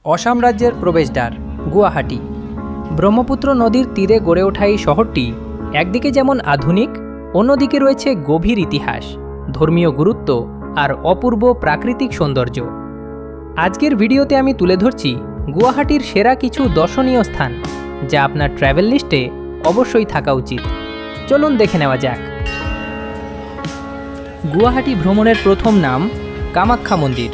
Awesome রাজ্যের প্রবেশদ্বার গুয়াহাটি। ব্রহ্মপুত্র নদীর তীরে গড়ে ওঠা এই শহরটি একদিকে যেমন আধুনিক, অন্যদিকে রয়েছে গভীর ইতিহাস, ধর্মীয় গুরুত্ব আর অপূর্ব প্রাকৃতিক সৌন্দর্য। আজকের ভিডিওতে আমি তুলে ধরছি গুয়াহাটির সেরা কিছু দর্শনীয় স্থান, যা আপনার ট্র্যাভেল লিস্টে অবশ্যই থাকা উচিত। চলুন দেখে নেওয়া যাক। গুয়াহাটি ভ্রমণের প্রথম নাম কামাখ্যা মন্দির।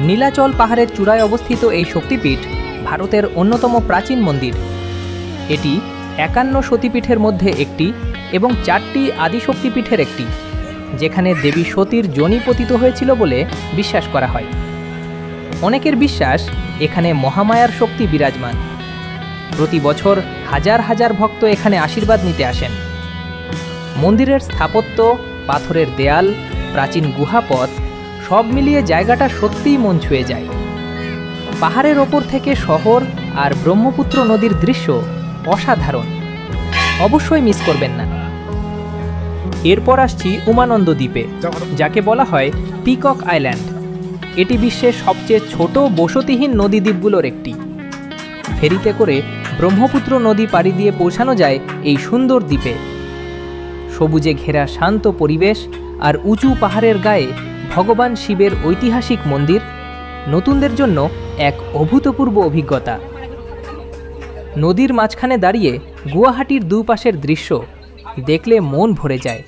নীলাচল পাহাড়ের চূড়ায় অবস্থিত এই শক্তিপীঠ ভারতের অন্যতম প্রাচীন মন্দির। এটি ৫১ সতীপীঠের মধ্যে একটি এবং ৪টি আদিশক্তিপীঠের একটি, যেখানে দেবী সতীর যোনি পতিত হয়েছিল বলে বিশ্বাস করা হয়। অনেকের বিশ্বাস এখানে মহামায়ার শক্তি বিরাজমান। প্রতি বছর হাজার হাজার ভক্ত এখানে আশীর্বাদ নিতে আসেন। মন্দিরের স্থাপত্য, পাথরের দেয়াল, প্রাচীন গুহাপথ সব মিলিয়ে জায়গাটা সত্যিই মন ছুঁয়ে যায়। পাহাড়ের ওপর থেকে শহর আর ব্রহ্মপুত্র নদীর দৃশ্য অসাধারণ, অবশ্যই মিস করবেন না। এরপর আসছি উমানন্দ দ্বীপে, যাকে বলা হয় পিকক আইল্যান্ড। এটি বিশ্বের সবচেয়ে ছোট বসতিহীন নদী দ্বীপগুলোর একটি। ফেরিতে করে ব্রহ্মপুত্র নদী পাড়ি দিয়ে পৌঁছানো যায় এই সুন্দর দ্বীপে। সবুজে ঘেরা শান্ত পরিবেশ আর উঁচু পাহাড়ের গায়ে ভগবান শিবের ঐতিহাসিক মন্দির নতুনদের জন্য এক অভূতপূর্ব অভিজ্ঞতা। নদীর মাঝখানে দাঁড়িয়ে গুয়াহাটির দুপাশের দৃশ্য দেখলে মন ভরে যায়।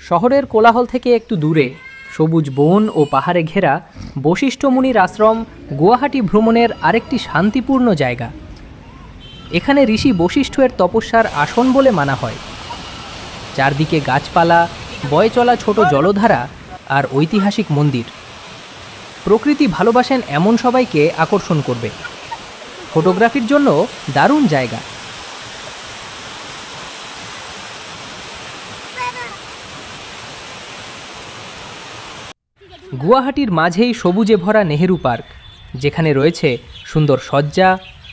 শহরের কোলাহল থেকে একটু দূরে সবুজ বন ও পাহাড়ে ঘেরা বশিষ্ঠ মুনির আশ্রম গুয়াহাটি ভ্রমণের আরেকটি শান্তিপূর্ণ জায়গা। এখানে ঋষি বশিষ্ঠের তপস্যার আসন বলে মানা হয়। চারদিকে গাছপালা, বয়ে চলা ছোট জলধারা আর ঐতিহাসিক মন্দির। প্রকৃতি ভালোবাসেন এমন সবাইকে আকর্ষণ করবে। ফটোগ্রাফির জন্য দারুণ জায়গা। গুয়াহাটির মাঝেই সবুজে ভরা নেহেরু পার্ক, যেখানে রয়েছে সুন্দর সজ্জা,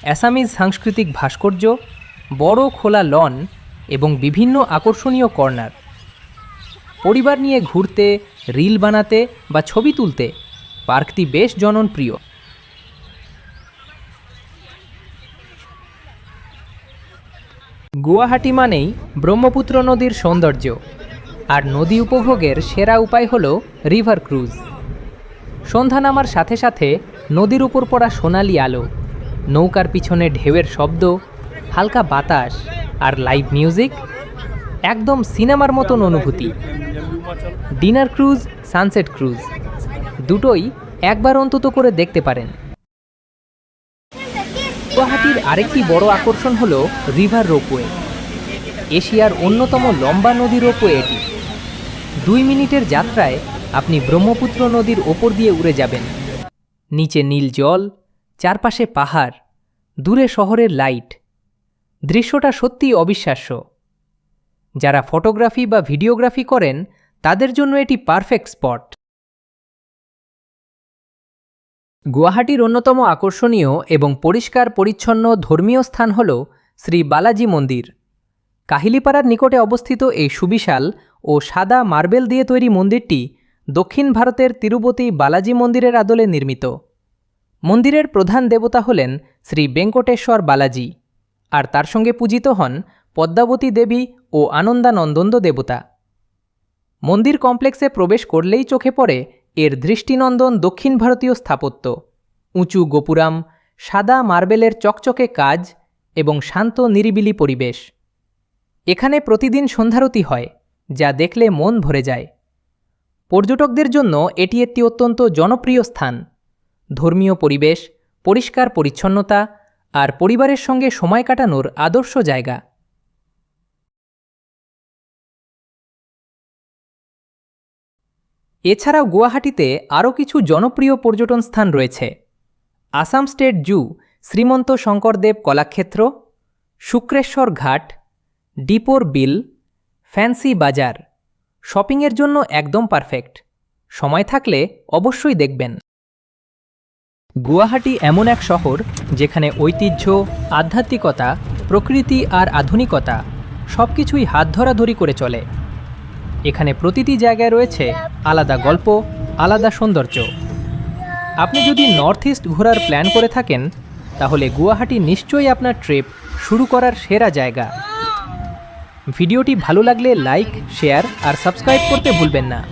অ্যাসামিজ সাংস্কৃতিক ভাস্কর্য, বড় খোলা লন এবং বিভিন্ন আকর্ষণীয় কর্নার। পরিবার নিয়ে ঘুরতে, রিল বানাতে বা ছবি তুলতে পার্কটি বেশ জনপ্রিয়। গুয়াহাটি মানেই ব্রহ্মপুত্র নদীর সৌন্দর্য, আর নদী উপভোগের সেরা উপায় হল রিভার ক্রুজ। সন্ধ্যা নামার সাথে সাথে নদীর উপর পড়া সোনালি আলো, নৌকার পিছনে ঢেউয়ের শব্দ, হালকা বাতাস আর লাইভ মিউজিক, একদম সিনেমার মতন অনুভূতি। ডিনার ক্রুজ, সানসেট ক্রুজ দুটোই একবার অন্তত করে দেখতে পারেন। গুয়াহাটির আরেকটি বড় আকর্ষণ হল রিভার রোপওয়ে। এশিয়ার অন্যতম লম্বা নদী রোপওয়ে এটি। 2 মিনিটের যাত্রায় আপনি ব্রহ্মপুত্র নদীর ওপর দিয়ে উড়ে যাবেন। নিচে নীল জল, চারপাশে পাহাড়, দূরে শহরের লাইট। দৃশ্যটা সত্যিই অবিশ্বাস্য। যারা ফটোগ্রাফি বা ভিডিওগ্রাফি করেন তাদের জন্য এটি পারফেক্ট স্পট। গুয়াহাটির অন্যতম আকর্ষণীয় এবং পরিষ্কার পরিচ্ছন্ন ধর্মীয় স্থান হল শ্রী বালাজি মন্দির। কাহিলিপাড়ার নিকটে অবস্থিত এই সুবিশাল ও সাদা মার্বেল দিয়ে তৈরি মন্দিরটি দক্ষিণ ভারতের তিরুপতি বালাজি মন্দিরের আদলে নির্মিত। মন্দিরের প্রধান দেবতা হলেন শ্রী বেঙ্কটেশ্বর বালাজি, আর তার সঙ্গে পূজিত হন পদ্মাবতী দেবী ও আনন্দানন্দন্দ দেবতা। মন্দির কমপ্লেক্সে প্রবেশ করলেই চোখে পড়ে এর দৃষ্টিনন্দন দক্ষিণ ভারতীয় স্থাপত্য, উঁচু গোপুরাম, সাদা মার্বেলের চকচকে কাজ এবং শান্ত নিরিবিলি পরিবেশ। এখানে প্রতিদিন সন্ধ্যারতি হয়, যা দেখলে মন ভরে যায়। পর্যটকদের জন্য এটি একটি অত্যন্ত জনপ্রিয় স্থান। ধর্মীয় পরিবেশ, পরিষ্কার পরিচ্ছন্নতা আর পরিবারের সঙ্গে সময় কাটানোর আদর্শ জায়গা। এছাড়াও গুয়াহাটিতে আরও কিছু জনপ্রিয় পর্যটন স্থান রয়েছে। আসাম স্টেট জু, শ্রীমন্ত শঙ্করদেব কলাক্ষেত্র, শুক্রেশ্বর ঘাট, ডিপোর বিল, ফ্যান্সি বাজার। শপিংয়ের জন্য একদম পারফেক্ট। সময় থাকলে অবশ্যই দেখবেন। গুয়াহাটি এমন এক শহর যেখানে ঐতিহ্য, আধ্যাত্মিকতা, প্রকৃতি আর আধুনিকতা সবকিছুই হাত ধরাধরি করে চলে। এখানে প্রতিটি জায়গায় রয়েছে আলাদা গল্প, আলাদা সৌন্দর্য। আপনি যদি নর্থ ইস্ট ঘোরার প্ল্যান করে থাকেন তাহলে গুয়াহাটি নিশ্চয়ই আপনার ট্রিপ শুরু করার সেরা জায়গা। ভিডিওটি ভালো লাগলে লাইক, শেয়ার আর সাবস্ক্রাইব করতে ভুলবেন না।